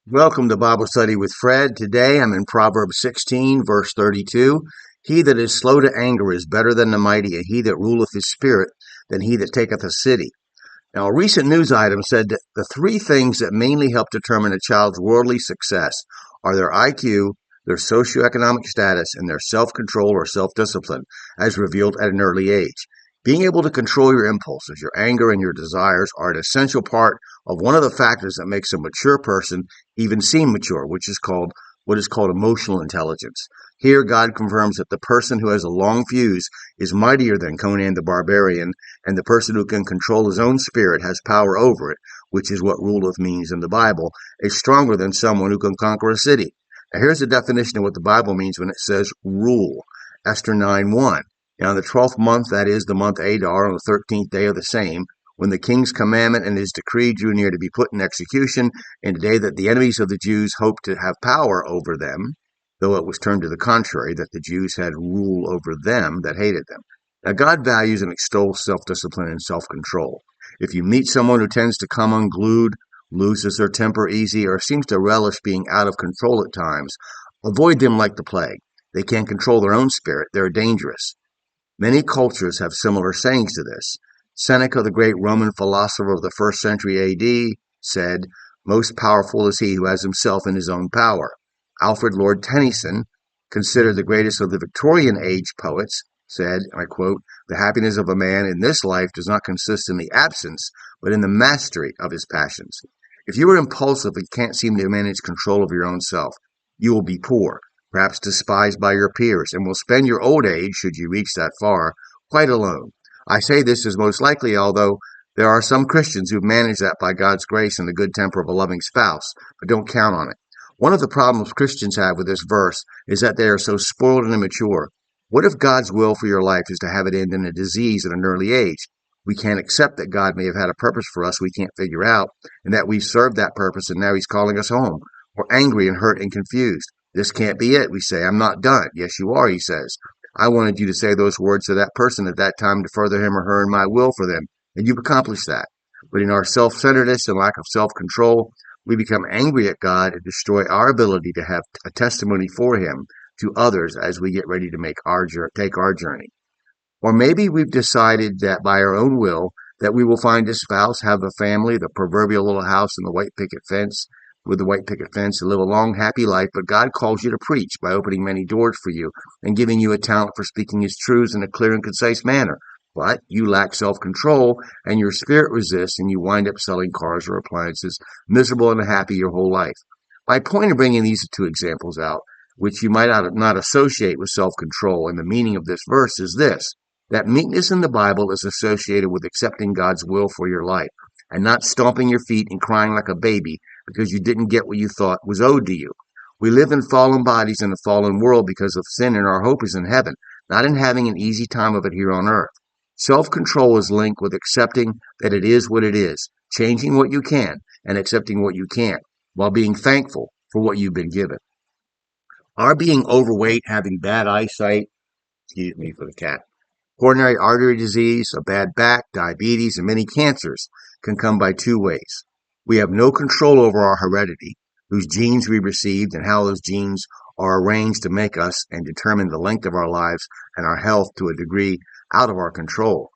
Welcome to Bible Study with Fred. Today I'm in Proverbs 16, verse 32. He that is slow to anger is better than the mighty, and he that ruleth his spirit than he that taketh a city. Now, a recent news item said that the three things that mainly help determine a child's worldly success are their IQ, their socioeconomic status, and their self-control or self-discipline, as revealed at an early age. Being able to control your impulses, your anger, and your desires are an essential part of one of the factors that makes a mature person even seem mature, which is called what is called emotional intelligence. Here, God confirms that the person who has a long fuse is mightier than Conan the Barbarian, and the person who can control his own spirit has power over it, which is what ruleth means in the Bible, is stronger than someone who can conquer a city. Now, here's the definition of what the Bible means when it says rule. Esther 9:1. Now, in the 12th month, that is the month Adar, on the 13th day of the same, when the king's commandment and his decree drew near to be put in execution, in the day that the enemies of the Jews hoped to have power over them, though it was turned to the contrary, that the Jews had rule over them that hated them. Now, God values and extols self-discipline and self-control. If you meet someone who tends to come unglued, loses their temper easy, or seems to relish being out of control at times, avoid them like the plague. They can't control their own spirit. They're dangerous. Many cultures have similar sayings to this. Seneca, the great Roman philosopher of the 1st century AD, said, "Most powerful is he who has himself in his own power." Alfred Lord Tennyson, considered the greatest of the Victorian age poets, said, and I quote, "The happiness of a man in this life does not consist in the absence, but in the mastery of his passions." If you are impulsive and can't seem to manage control of your own self, you will be poor, perhaps despised by your peers, and will spend your old age, should you reach that far, quite alone. I say this is most likely, although there are some Christians who've managed that by God's grace and the good temper of a loving spouse, but don't count on it. One of the problems Christians have with this verse is that they are so spoiled and immature. What if God's will for your life is to have it end in a disease at an early age? We can't accept that God may have had a purpose for us we can't figure out, and that we've served that purpose and now he's calling us home. We're angry and hurt and confused. This can't be it, we say. I'm not done. Yes, you are, he says. I wanted you to say those words to that person at that time to further him or her in my will for them, and you've accomplished that. But in our self-centeredness and lack of self-control, we become angry at God and destroy our ability to have a testimony for him to others as we get ready to take our journey. Or maybe we've decided that by our own will that we will find a spouse, have a family, the proverbial little house and the white picket fence, with the white picket fence, and live a long, happy life. But God calls you to preach by opening many doors for you and giving you a talent for speaking his truths in a clear and concise manner. But you lack self-control and your spirit resists, and you wind up selling cars or appliances, miserable and unhappy your whole life. My point of bringing these two examples out, which you might not associate with self-control, and the meaning of this verse is this: that meekness in the Bible is associated with accepting God's will for your life and not stomping your feet and crying like a baby because you didn't get what you thought was owed to you. We live in fallen bodies in a fallen world because of sin, and our hope is in heaven, not in having an easy time of it here on earth. Self-control is linked with accepting that it is what it is, changing what you can and accepting what you can't, while being thankful for what you've been given. Our being overweight, having bad eyesight, excuse me for the cat, coronary artery disease, a bad back, diabetes, and many cancers can come by two ways. We have no control over our heredity, whose genes we received and how those genes are arranged to make us and determine the length of our lives and our health to a degree out of our control.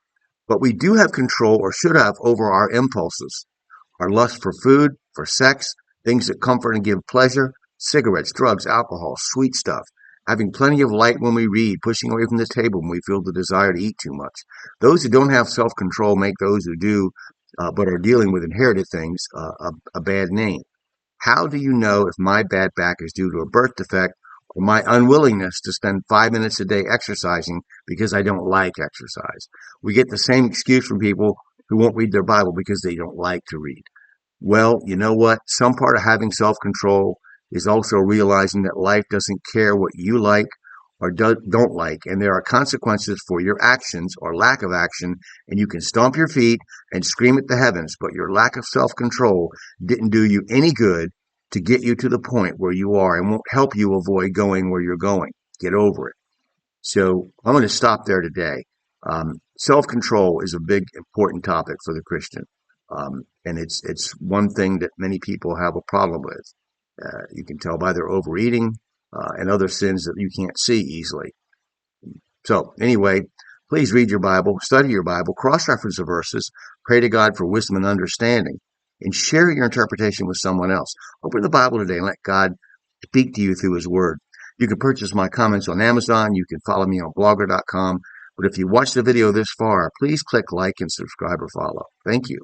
But we do have control, or should have, over our impulses, our lust for food, for sex, things that comfort and give pleasure, cigarettes, drugs, alcohol, sweet stuff, having plenty of light when we read, pushing away from the table when we feel the desire to eat too much. Those who don't have self-control make those who do, but are dealing with inherited things, a bad name. How do you know if my bad back is due to a birth defect or my unwillingness to spend 5 minutes a day exercising because I don't like exercise? We get the same excuse from people who won't read their Bible because they don't like to read. Well, you know what? Some part of having self-control is also realizing that life doesn't care what you like or don't like, and there are consequences for your actions or lack of action, and you can stomp your feet and scream at the heavens, but your lack of self-control didn't do you any good to get you to the point where you are and won't help you avoid going where you're going. Get over it. So I'm going to stop there today. Self-control is a big, important topic for the Christian. And it's one thing that many people have a problem with. You can tell by their overeating and other sins that you can't see easily. So anyway, please read your Bible, study your Bible, cross-reference the verses, pray to God for wisdom and understanding, and share your interpretation with someone else. Open the Bible today and let God speak to you through His Word. You can purchase my comments on Amazon. You can follow me on blogger.com. But if you watched the video this far, please click like and subscribe or follow. Thank you.